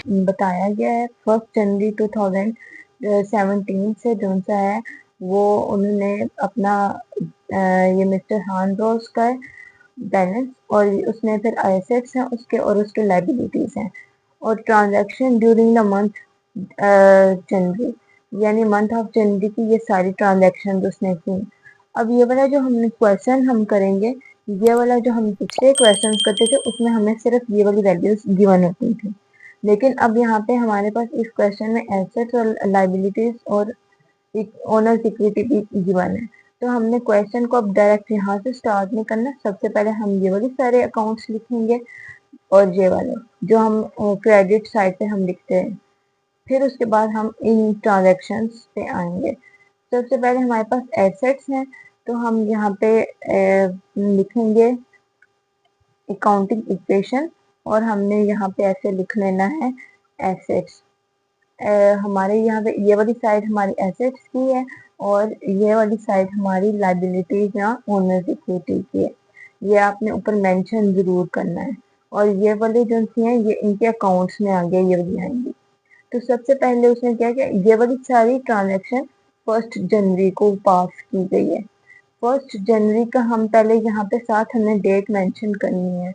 बताया गया है 1 जनवरी 2017 से जो सा है वो उन्होंने अपना ये मिस्टर हान रोज का बैलेंस और उसमें फिर एसेट्स हैं उसके और उसके लाइबिलिटीज हैं और ट्रांजैक्शन ड्यूरिंग द मंथ जनवरी यानी मंथ ऑफ जनवरी की ये सारी ट्रांजैक्शन उसने की। अब ये वाला जो हमने क्वेश्चन हम करेंगे, ये वाला जो हम पिछले क्वेश्चन करते थे उसमें हमें सिर्फ ये वाली वैल्यूज गिवन होती थी, लेकिन अब यहाँ पे हमारे पास इस क्वेश्चन में एसेट्स और लाइबिलिटीज और ओनर्स इक्विटी भी गिवन है। तो हमने क्वेश्चन को अब डायरेक्ट यहाँ से स्टार्ट नहीं करना, सबसे पहले हम ये वाले सारे अकाउंट्स लिखेंगे और ये वाले जो हम क्रेडिट साइड पे हम लिखते हैं, फिर उसके बाद हम इन ट्रांजेक्शन्स पे आएंगे। सबसे पहले हमारे पास एसेट्स हैं तो हम यहाँ पे लिखेंगे अकाउंटिंग इक्वेशन और हमने यहाँ पे ऐसे लिख लेना है एसेट्स। हमारे यहाँ पे ये वाली साइड हमारी एसेट्स की है और ये वाली साइड हमारी लाइबिलिटीज या ओनर्स इक्विटी की है। ये आपने ऊपर मेंशन जरूर करना है और ये वाले जो हैं ये इनके अकाउंट्स में आगे ये वाली आएंगी। तो सबसे पहले उसने क्या किया, ये वाली सारी ट्रांजेक्शन 1 जनवरी को पास की गई है। 1 जनवरी का हम पहले यहाँ पे साथ हमने डेट मेंशन करनी है,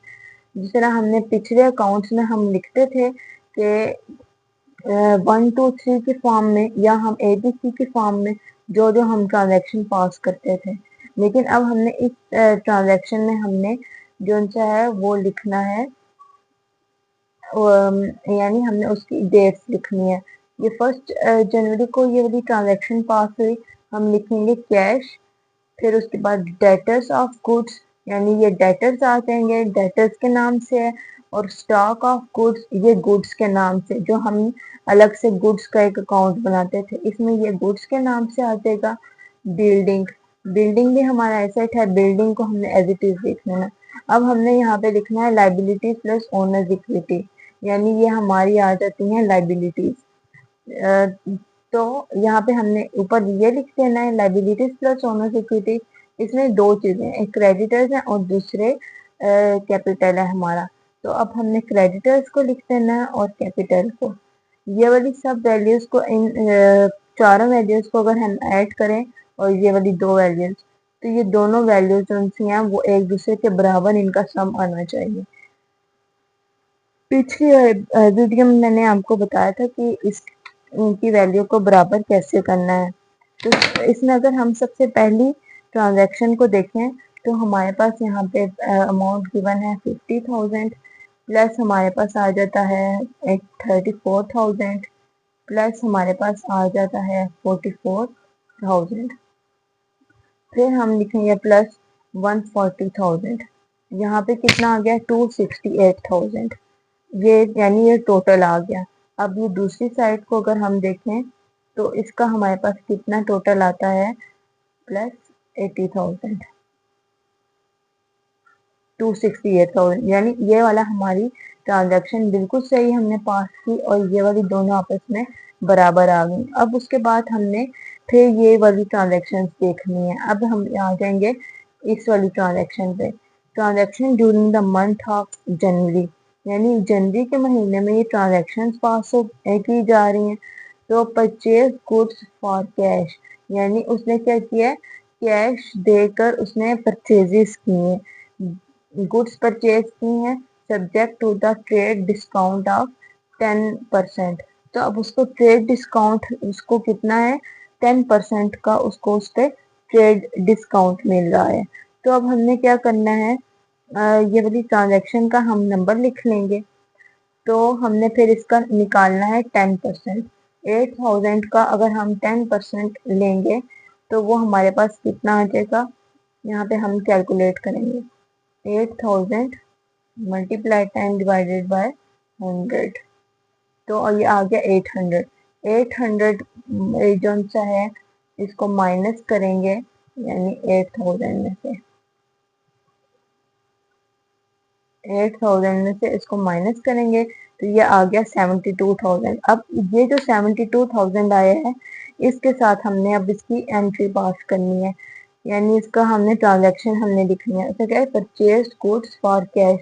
जिस तरह हमने पिछले अकाउंट्स में हम लिखते थे कि 1 2 3 के फॉर्म में या हम ABC के फॉर्म में जो जो हम ट्रांजेक्शन पास करते थे, लेकिन अब हमने इस ट्रांजेक्शन में हमने जो सा है वो लिखना है यानी हमने उसकी डेट्स लिखनी है। ये 1 जनवरी को ये वाली ट्रांजेक्शन पास हुई, हम लिखेंगे कैश, फिर उसके बाद डेटर्स ऑफ गुड्स यानी ये डेटर्स आ जाएंगे, डेटर्स के नाम से है, और स्टॉक ऑफ गुड्स ये गुड्स के नाम से, जो हम अलग से गुड्स का एक अकाउंट बनाते थे इसमें ये गुड्स के नाम से आ जाएगा। बिल्डिंग, बिल्डिंग भी हमारा एसेट है, बिल्डिंग को हमने एज इट इज लिख लेना। अब हमने यहाँ पे लिखना है लाइबिलिटीज प्लस ओनर्स इक्विटी, यानी ये हमारी आ जाती है लाइबिलिटीज। तो यहाँ पे हमने ऊपर ये लिख देना है लाइबिलिटीज प्लस ओनर्स इक्विटी। इसमें दो चीजें, एक क्रेडिटर्स है और दूसरे कैपिटल है हमारा। तो अब हमने क्रेडिटर्स को लिख देना है और कैपिटल को। ये वाली सब वैल्यूज को इन चारों वैल्यूज को अगर हम ऐड करें और ये वाली दो वैल्यूज, तो ये दोनों वैल्यूज जो हैं वो एक दूसरे के बराबर इनका सम आना चाहिए। पिछली वीडियो में मैंने आपको बताया था कि इनकी वैल्यू को बराबर कैसे करना है। तो इसमें अगर हम सबसे पहली ट्रांजैक्शन को देखें तो हमारे पास यहाँ पे अमाउंट गिवन है 50,000 प्लस हमारे पास आ जाता है एक 34,000 प्लस हमारे पास आ जाता है 44,000, फिर हम लिखेंगे प्लस 140,000, यहाँ पे कितना आ गया 268,000, ये यानी ये टोटल आ गया। अब ये दूसरी साइड को अगर हम देखें तो इसका हमारे पास कितना टोटल आता है प्लस 80,000, 268,000, यानी ये वाला हमारी ट्रांजैक्शन बिल्कुल सही हमने पास की और ये वाली दोनों आपस में बराबर आ गई। अब उसके बाद हमने फिर ये वाली ट्रांजैक्शन देखनी है। अब हम आ जाएंगे इस वाली ट्रांजैक्शन पे, transaction during the month of January, यानी जनवरी के महीने में ये ट्रांजैक्शन पास की जा रही हैं। तो परचेज गुड्स फॉर कैश, यानी उसने क्या किया, कैश देकर उसने परचेजेस किए, गुड्स परचेज की हैं subject to the trade discount of 10%। तो अब उसको ट्रेड डिस्काउंट उसको कितना है 10% का उसको उस पर ट्रेड डिस्काउंट मिल रहा है। तो अब हमने क्या करना है, ये वाली ट्रांजैक्शन का हम नंबर लिख लेंगे। तो हमने फिर इसका निकालना है 10%। 8,000 का अगर हम 10% लेंगे तो वो हमारे पास कितना आ जाएगा, यहाँ पे हम कैलकुलेट करेंगे 8,000 मल्टीप्लाई 10 डिवाइडेड बाय 100, तो ये आ गया 800। 800 जो सा है इसको माइनस करेंगे, यानी 8,000 में से 8,000 में से इसको माइनस करेंगे तो ये आ गया 72,000। अब ये जो 72,000 आया है इसके साथ हमने अब इसकी एंट्री पास करनी है, यानी इसका हमने ट्रांजैक्शन हमने लिखनी है। उसने क्या है परचेज गुड्स फॉर कैश,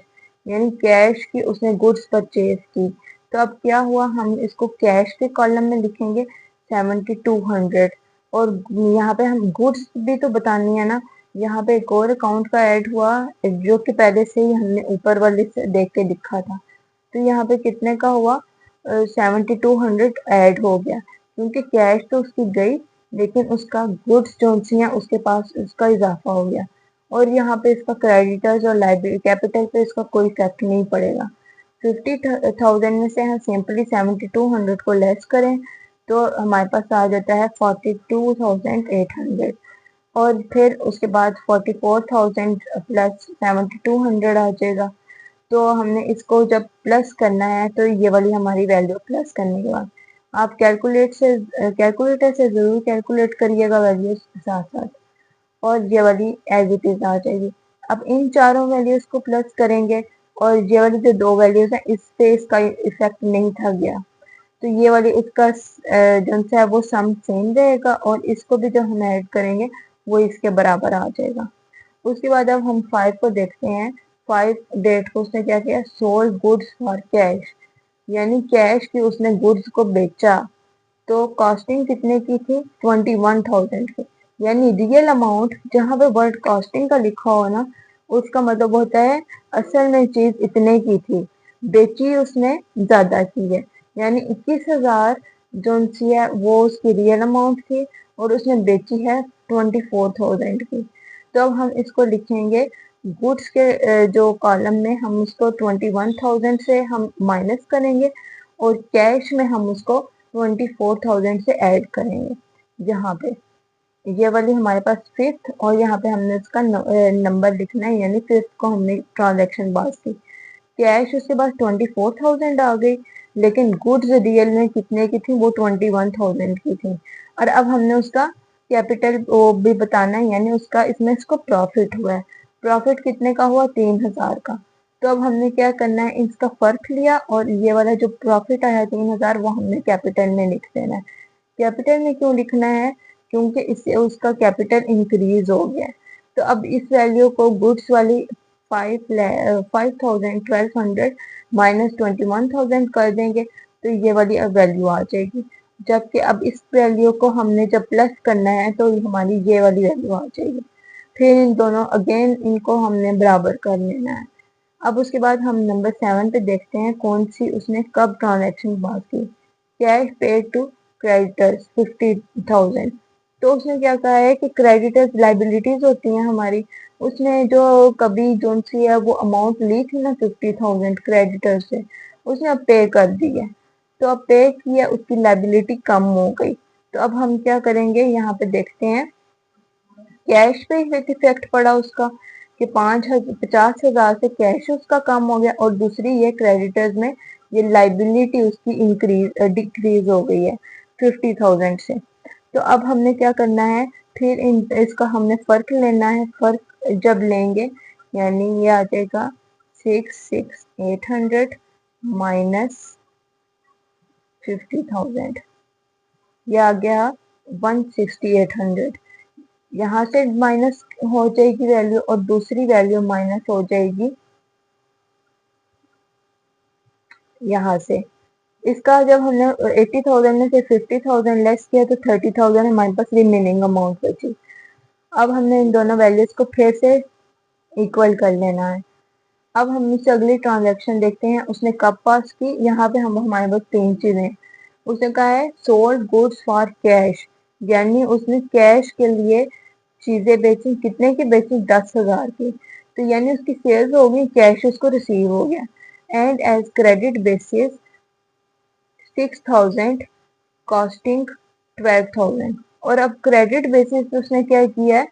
यानी कैश की उसने गुड्स परचेज की। तो अब क्या हुआ, हम इसको कैश के कॉलम में लिखेंगे 7200, और यहाँ पे हम गुड्स भी तो बतानी है ना। यहाँ पे एक और अकाउंट का ऐड हुआ जो कि पहले से ही हमने ऊपर वाले से देख के लिखा था। तो यहाँ पे कितने का हुआ, 7200 ऐड हो गया, क्योंकि कैश तो उसकी गई लेकिन उसका गुड्स जो सी हैं उसके पास उसका इजाफा हो गया। और यहाँ पे इसका क्रेडिटर्स और लाइबिलिटी कैपिटल पे इसका कोई इफेक्ट नहीं पड़ेगा। 50,000 में से हम सिंपली 7200 को लेस करें तो हमारे पास आ जाता है 42,800, और फिर उसके बाद 44,000 प्लस 7200 आ जाएगा। तो हमने इसको जब प्लस करना है तो ये वाली हमारी वैल्यू प्लस करने के बाद आप कैलकुलेटर से जरूर कैलकुलेट करिएगा वैल्यू के साथ साथ, और ये वाली एज इट इज आ जाएगी। अब इन चारों वैल्यूज को प्लस करेंगे, और ये वाली जो दो वैल्यूज है इस पे इसका इफेक्ट नहीं था गया, तो ये वाली इसका जो है वो सम सेम रहेगा, और इसको भी जो हम ऐड करेंगे वो इसके बराबर आ जाएगा। उसके बाद अब हम 5 को देखते हैं। 5 डेट को उसने क्या किया, सोल्ड गुड्स फॉर कैश, यानी कैश की उसने गुड्स को बेचा। तो कॉस्टिंग कितने की थी, 21,000 की। यानी रियल अमाउंट जहाँ पे वर्ड कॉस्टिंग का लिखा हो ना, उसका मतलब होता है असल में चीज इतने की थी, बेची उसने ज्यादा की है। यानी 21,000 जो सी है वो उसकी रियल अमाउंट थी, और उसने बेची है 24,000 की। तो अब हम इसको लिखेंगे गुड्स के जो कॉलम में हम उसको 21,000 से हम माइनस करेंगे, और कैश में हम उसको 24,000 से ऐड करेंगे। यहाँ पे ये वाली हमारे पास फिफ्थ, और यहाँ पे हमने उसका नंबर लिखना है, यानी फिफ्थ को हमने ट्रांजैक्शन पास की। कैश उसके पास 24,000 आ गई, लेकिन गुड्स रियल में कितने की थी, वो 21,000 की थी। और अब हमने उसका कैपिटल वो भी बताना है, यानी उसका इसमें इसको प्रॉफिट हुआ है। प्रॉफिट कितने का हुआ, 3,000 का। तो अब हमने क्या करना है, इसका फर्क लिया, और ये वाला जो प्रॉफिट आया 3,000 वो हमने कैपिटल में लिख देना है। कैपिटल में क्यों लिखना है, क्योंकि इससे उसका कैपिटल इंक्रीज हो गया है। तो अब इस वैल्यू को गुड्स वाली 5,1200 माइनस 21,000 कर देंगे, तो ये वाली अब वैल्यू आ जाएगी। जबकि अब इस वैल्यू को हमने जब प्लस करना है तो हमारी ये वाली वैल्यू आ जाएगी। फिर इन दोनों अगेन इनको हमने बराबर कर लेना है। अब उसके बाद हम नंबर 7 पे देखते हैं कौन सी उसने कब ट्रांजैक्शन पास की। Cash paid to creditors 50,000। तो उसने क्या कहा है कि क्रेडिटर्स लाइबिलिटीज होती हैं हमारी, उसने जो कभी जोन सी है वो अमाउंट ली थी ना 50,000 क्रेडिटर से, उसने अब पे कर दी है। तो अब पे किया, उसकी लाइबिलिटी कम हो गई। तो अब हम क्या करेंगे, यहाँ पे देखते हैं कैश पे इफेक्ट पड़ा उसका, कि 50,000 से कैश उसका कम हो गया, और दूसरी ये क्रेडिटर्स में ये लाइबिलिटी उसकी डिक्रीज हो गई है 50,000 से। तो अब हमने क्या करना है, फिर इसका हमने फर्क लेना है। फर्क जब लेंगे यानी ये आ जाएगा 66,800 माइनस 50,000, ये आ गया 16800। यहाँ से माइनस हो जाएगी वैल्यू, और दूसरी वैल्यू माइनस हो जाएगी यहाँ से। इसका जब हमने 80,000 में से 50,000 लेस किया तो 30,000 हमारे पास रिमेनिंग अमाउंट बची। अब हमने इन दोनों वैल्यूज को फिर से इक्वल कर लेना है। अब हम इससे अगली ट्रांजैक्शन देखते हैं, उसने कब पास की। यहाँ पे हम हमारे पास तीन चीजें, उसने कहा है सोल्ड गुड्स फॉर कैश, यानी उसने कैश के लिए चीजें बेची। कितने की बेची, 10,000 की। तो यानी उसकी सेल्स हो गई, कैश उसको रिसीव हो गया। And as credit basis 6,000 costing 12,000। और अब क्रेडिट बेसिस पे उसने क्या किया है,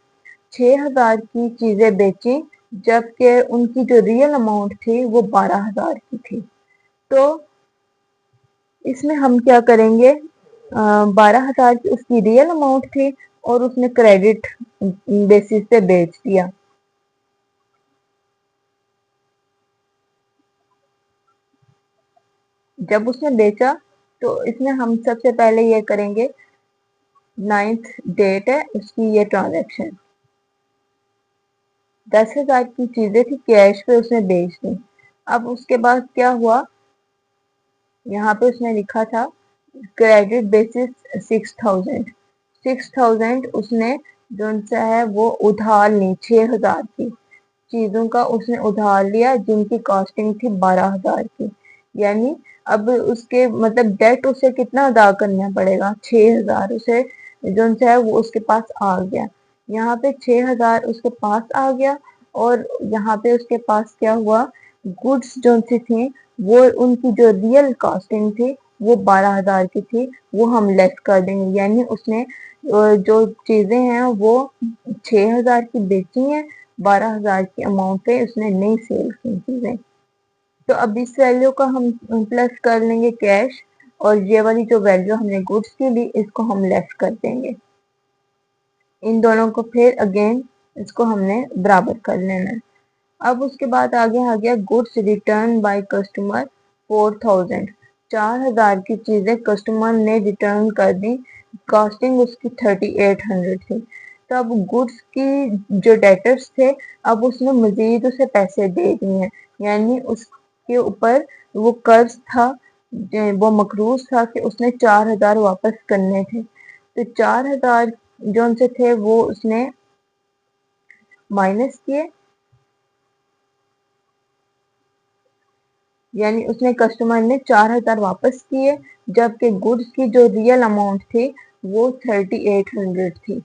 6,000 की चीजें बेची, जबकि उनकी जो रियल अमाउंट थी वो 12,000 की थी। तो इसमें हम क्या करेंगे, 12,000 की उसकी रियल अमाउंट थी, और उसने क्रेडिट बेसिस पे बेच दिया। जब उसने बेचा तो इसमें हम सबसे पहले ये करेंगे, 9th डेट है उसकी ये ट्रांजैक्शन, 10,000 की चीजें थी कैश पे उसने बेच दी। अब उसके बाद क्या हुआ, यहाँ पे उसने लिखा था क्रेडिट बेसिस 6,000 उसने जो सा है वो उधार ली 6,000 की चीजों का उसने उधार लिया जिनकी कॉस्टिंग थी 12,000 की। यानी अब उसके मतलब डेट उसे कितना अदा करना पड़ेगा, 6,000 उसे जो सा है वो उसके पास आ गया। यहाँ पे 6,000 उसके पास आ गया और यहाँ पे उसके पास क्या हुआ, गुड्स जो सी थी वो उनकी जो रियल कॉस्टिंग थी वो 12,000 की थी, वो हम लेस कर देंगे। यानी उसने जो चीजें हैं वो 6,000 की बेची हैं, 12,000 की अमाउंट पे उसने नहीं सेल की चीजें। तो अब इस वैल्यू का हम प्लस कर लेंगे कैश, और ये वाली जो वैल्यू हमने गुड्स की ली इसको हम लेस कर देंगे। इन दोनों को फिर अगेन इसको हमने बराबर कर लेना है। अब उसके बाद आगे आ गया गुड्स रिटर्न बाय कस्टमर 4,000, 4,000 की चीजें कस्टमर ने रिटर्न कर दी, कॉस्टिंग उसकी 3,800 थी। तो अब गुड्स की जो डेटर्स थे अब उसने मजीद उसे पैसे दे दिए हैं, यानी उसके ऊपर वो कर्ज था, वो मकरूज था कि उसने 4,000 वापस करने थे। तो 4,000 जो उनसे थे वो उसने माइनस किए, यानी उसने कस्टमर ने 4,000 वापस किए, जबकि गुड्स की जो रियल अमाउंट थी वो 3,800 थी।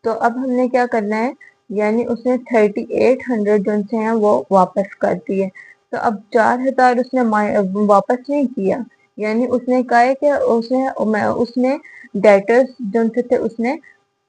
तो अब हमने क्या करना है, यानी उसने 3,800 जो से हैं वो वापस कर दिए। तो अब 4,000 उसने वापस नहीं किया, यानी उसने कहा है कि उसने डेटर्स जो से थे उसने,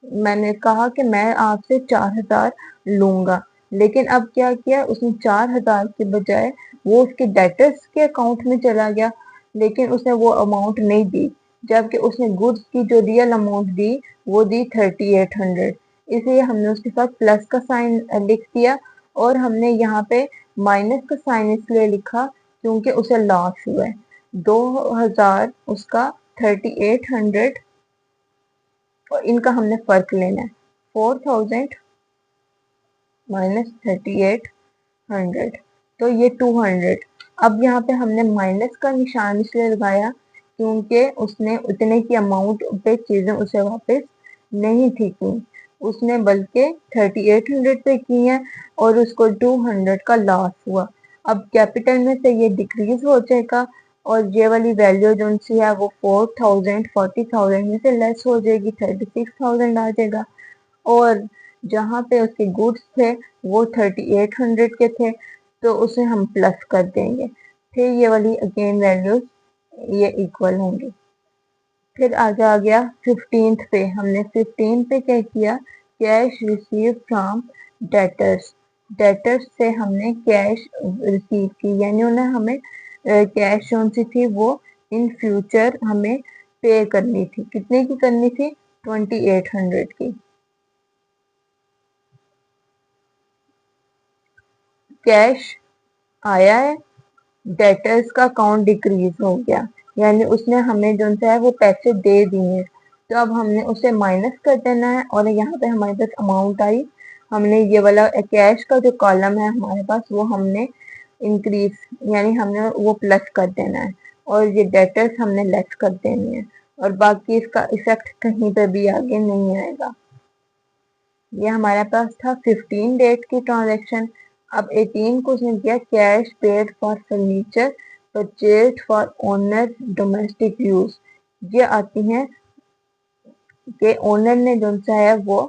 मैंने कहा कि मैं आपसे 4,000 लूंगा, लेकिन अब क्या किया उसने 4,000 के बजाय वो उसके डेटर्स के अकाउंट में चला गया, लेकिन उसने वो अमाउंट नहीं दी, जबकि उसने गुड्स की जो रियल अमाउंट दी वो दी 3,800। इसलिए हमने उसके साथ प्लस का साइन लिख दिया, और हमने यहाँ पे माइनस का साइन इसलिए लिखा क्योंकि उसे लॉस हुआ है। 2,000 उसका 3,800, और इनका हमने फर्क लेना है, 4,000 माइनस 3,800, तो ये 200। अब यहाँ पे हमने माइनस का निशान इसलिए लगाया क्योंकि उसने उतने की अमाउंट पे चीजें उसे वापस नहीं थी की, उसने बल्कि 3,800 पे की हैं और उसको 200 का लॉस हुआ। अब कैपिटल में से ये डिक्रीज हो जाएगा और ये वाली वैल्यू जो सी है वो 4,000 40,000 में से लेस हो जाएगी, 36,000 आ जाएगा। और जहाँ पे उसके गुड्स थे वो 3,800 के थे, तो उसे हम प्लस कर देंगे, फिर ये वाली अगेन वैल्यूज ये इक्वल होंगी। फिर आगे आ गया 15th पे, हमने 15 पे क्या किया, cash receive from debtors, debtors से हमने कैश रिसीव की, यानी उन्हें हमें कैश कौन सी थी वो इन फ्यूचर हमें पे करनी थी, कितने की करनी थी, 2,800 की। कैश आया है, डेटर्स का अकाउंट डिक्रीज हो गया, यानी उसने हमें जो है वो पैसे दे दिए, तो अब हमने उसे माइनस कर देना है, और यहाँ पे हमारे पास अमाउंट आई, हमने ये वाला कैश का जो कॉलम है हमारे पास वो हमने इंक्रीज, यानी हमने वो प्लस कर देना है, और ये डेटर्स हमने लेस कर देनी है, और बाकी इसका इफेक्ट कहीं पे भी आगे नहीं आएगा। ये हमारे पास था 15 डेट की ट्रांजैक्शन। अब 18 को उसने किया cash paid for furniture purchase for owner domestic use. ये आती हैं कि ओनर ने जो सा है वो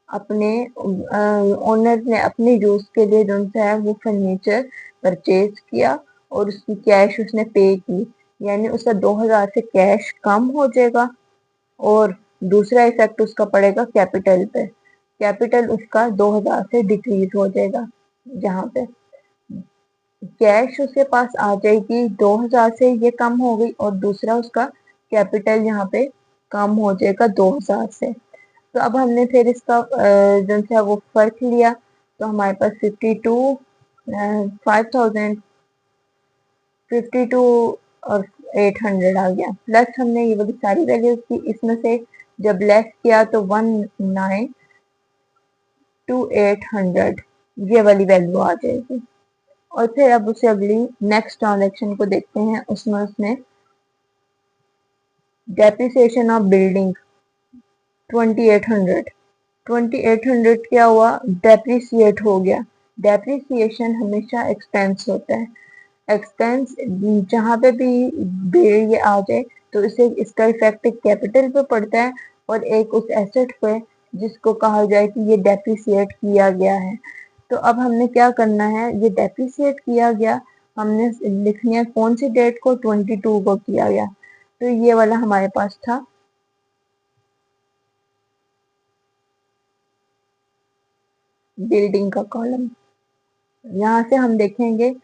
अपने ओनर ने अपने यूज के लिए जो सा है वो फर्नीचर परचेज किया और उसकी कैश उसने पे की, यानी उसका 2,000 से कैश कम हो जाएगा, और दूसरा इफेक्ट उसका पड़ेगा कैपिटल पे, कैपिटल उसका 2,000 से डिक्रीज हो जाएगा। जहाँ पे कैश उसके पास आ जाएगी 2,000 से ये कम हो गई, और दूसरा उसका कैपिटल यहाँ पे कम हो जाएगा 2,000 से। तो अब हमने फिर इसका जो है वो फर्क लिया, तो हमारे पास 52 5,000 52 और 800 आ गया, प्लस हमने ये वाली सारी वैल्यूज की, इसमें से जब लेस किया तो 192800 ये वाली वैल्यू आ जाएगी। और फिर अब उसे अगली नेक्स्ट ट्रांजेक्शन को देखते हैं। उसमें उसने डेप्रिसिएशन ऑफ बिल्डिंग 2800 2800 क्या हुआ, डेप्रिसिएट हो गया। डेप्रिसिएशन हमेशा एक्सपेंस होता है। एक्सपेंस जहाँ पे भी ये आ जाए तो इसे इसका इफेक्ट एक कैपिटल पे पड़ता है और एक उस एसेट पे जिसको कहा जाए कि ये डेप्रिसिएट किया गया है। तो अब हमने क्या करना है, ये डेप्रिसिएट किया गया, हमने लिखनी है कौन सी डेट को, 22 को किया गया। तो ये वाला हमारे पास था बिल्डिंग का कॉलम। यहाँ से हम देखेंगे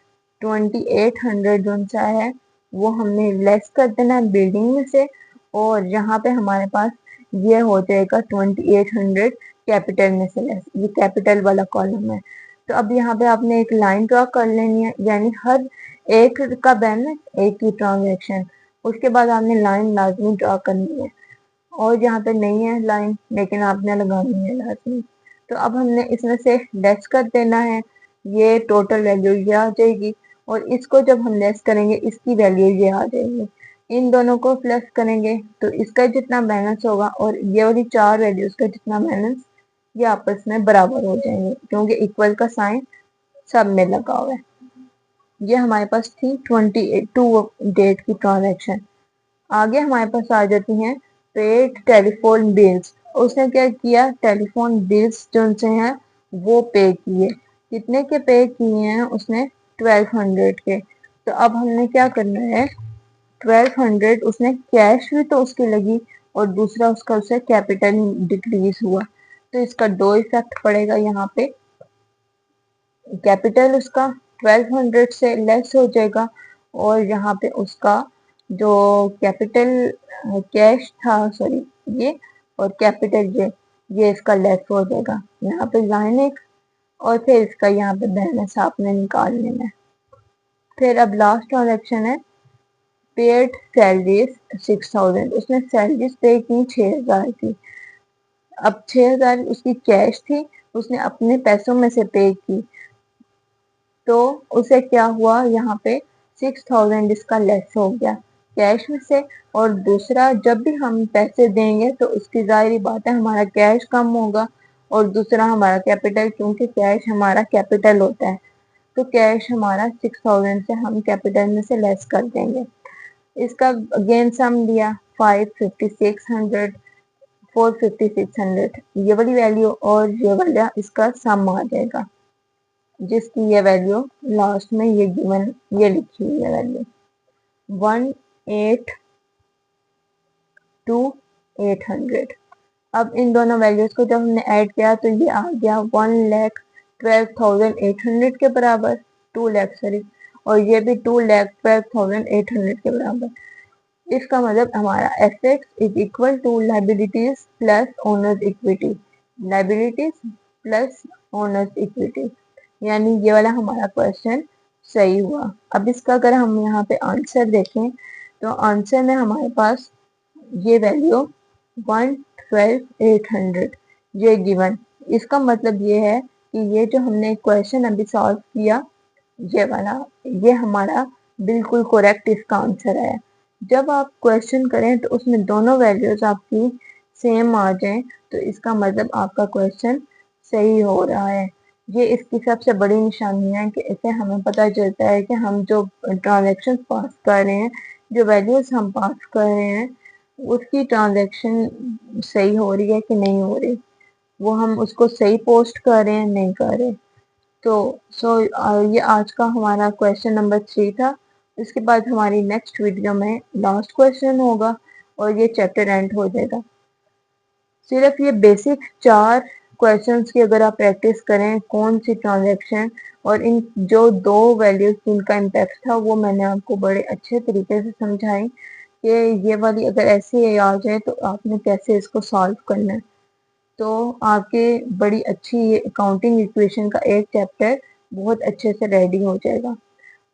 2800 जो सा है वो हमने लेस कर देना है बिल्डिंग में से, और यहाँ पे हमारे पास ये हो जाएगा 2800 कैपिटल में से लेस, ये कैपिटल वाला कॉलम है। तो अब यहाँ पे आपने एक लाइन ड्रॉ कर लेनी है, यानी हर एक का बैलेंस एक ही ट्रांजेक्शन, उसके बाद आपने लाइन लाजमी ड्रॉ करनी है। और यहाँ पे नहीं है लाइन लेकिन आपने लगानी है लाजमी। तो अब हमने इसमें से लेस कर देना है, ये टोटल वैल्यू ये आ जाएगी, और इसको जब हम लेस करेंगे इसकी वैल्यू ये आ जाएगी। इन दोनों को प्लस करेंगे तो इसका जितना बैलेंस होगा और ये वाली चार वैल्यूज का जितना बैलेंस, ये आपस में बराबर हो जाएंगे क्योंकि इक्वल का साइन सब में लगा हुआ है। ये हमारे पास थी 22 डेट की ट्रांजेक्शन। आगे हमारे पास आ जाती हैं पेड टेलीफोन बिल्स। उसने क्या किया, टेलीफोन बिल्स जो उनसे हैं वो पे किए। कितने के पे किए हैं उसने, 1200 के। तो अब हमने क्या करना है, 1200 उसने कैश भी तो उसकी लगी और दूसरा उसका उसे कैपिटल डिक्रीज हुआ, तो इसका दो इफेक्ट पड़ेगा यहाँ पे। कैपिटल उसका 1200 से लेस हो जाएगा और यहाँ पे उसका जो कैपिटल कैश था, सॉरी ये, और कैपिटल ये इसका लेस हो जाएगा। यहाँ पे लाइन एक, और फिर इसका यहाँ पे बैलेंस आपने निकाल लेना है। फिर अब लास्ट ट्रांजेक्शन है पेड सैलरीज 6000। उसने सैलरीज पे की 6000 की। अब 6000 उसकी कैश थी, उसने अपने पैसों में से पे की, तो उसे क्या हुआ, यहाँ पे 6000 इसका लेस हो गया कैश में से। और दूसरा जब भी हम पैसे देंगे तो उसकी जाहिर बात है हमारा कैश कम होगा और दूसरा हमारा कैपिटल, क्योंकि कैश हमारा कैपिटल होता है, तो कैश हमारा 6000 से हम कैपिटल में से लेस कर देंगे। इसका अगेन सम दिया 55600, 45600 ये वाली वैल्यू और ये वाला इसका सम आ जाएगा, जिसकी ये वैल्यू लास्ट में ये गिवन ये लिखी हुई है वैल्यू 182,800। अब इन दोनों वैल्यूज को जब हमने ऐड किया तो ये आ गया 1,12,800 के बराबर, 2 लाख सॉरी, और ये भी 2,12,800 के बराबर। इसका मतलब हमारा assets is equal to liabilities plus owners equity, liabilities plus owners equity, यानी ये वाला हमारा क्वेश्चन सही हुआ। अब इसका अगर हम यहाँ पे आंसर देखें तो आंसर में हमारे पास ये वैल्यू 112,800 ये गिवन। इसका मतलब ये है कि ये जो हमने क्वेश्चन अभी सॉल्व किया ये वाला, ये हमारा बिल्कुल करेक्ट इसका आंसर है। जब आप क्वेश्चन करें तो उसमें दोनों वैल्यूज आपकी सेम आ जाएं तो इसका मतलब आपका क्वेश्चन सही हो रहा है। ये इसकी सबसे बड़ी निशानी है कि इससे हमें पता चलता है कि हम जो ट्रांजेक्शन पास कर रहे हैं, जो वैल्यूज हम पास कर रहे हैं, उसकी ट्रांजेक्शन सही हो रही है कि नहीं हो रही, वो हम उसको सही पोस्ट कर रहे हैं नहीं कर रहे। तो ये आज का हमारा क्वेश्चन नंबर 3 था। इसके बाद हमारी नेक्स्ट वीडियो में लास्ट क्वेश्चन होगा और ये चैप्टर एंड हो जाएगा। सिर्फ ये बेसिक 4 क्वेश्चंस की अगर आप प्रैक्टिस करें, कौन सी ट्रांजैक्शन और इन जो 2 वैल्यूज जिनका इम्पैक्ट था वो मैंने आपको बड़े अच्छे तरीके से समझाई कि ये वाली अगर ऐसे आ जाए तो आपने कैसे इसको सॉल्व करना है। तो आपके बड़ी अच्छी ये अकाउंटिंग इक्वेशन का एक चैप्टर बहुत अच्छे से रेडी हो जाएगा।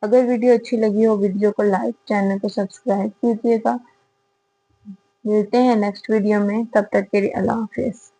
अगर वीडियो अच्छी लगी हो वीडियो को लाइक, चैनल को सब्सक्राइब कीजिएगा। मिलते हैं नेक्स्ट वीडियो में, तब तक के लिए अल्लाह हाफिज़।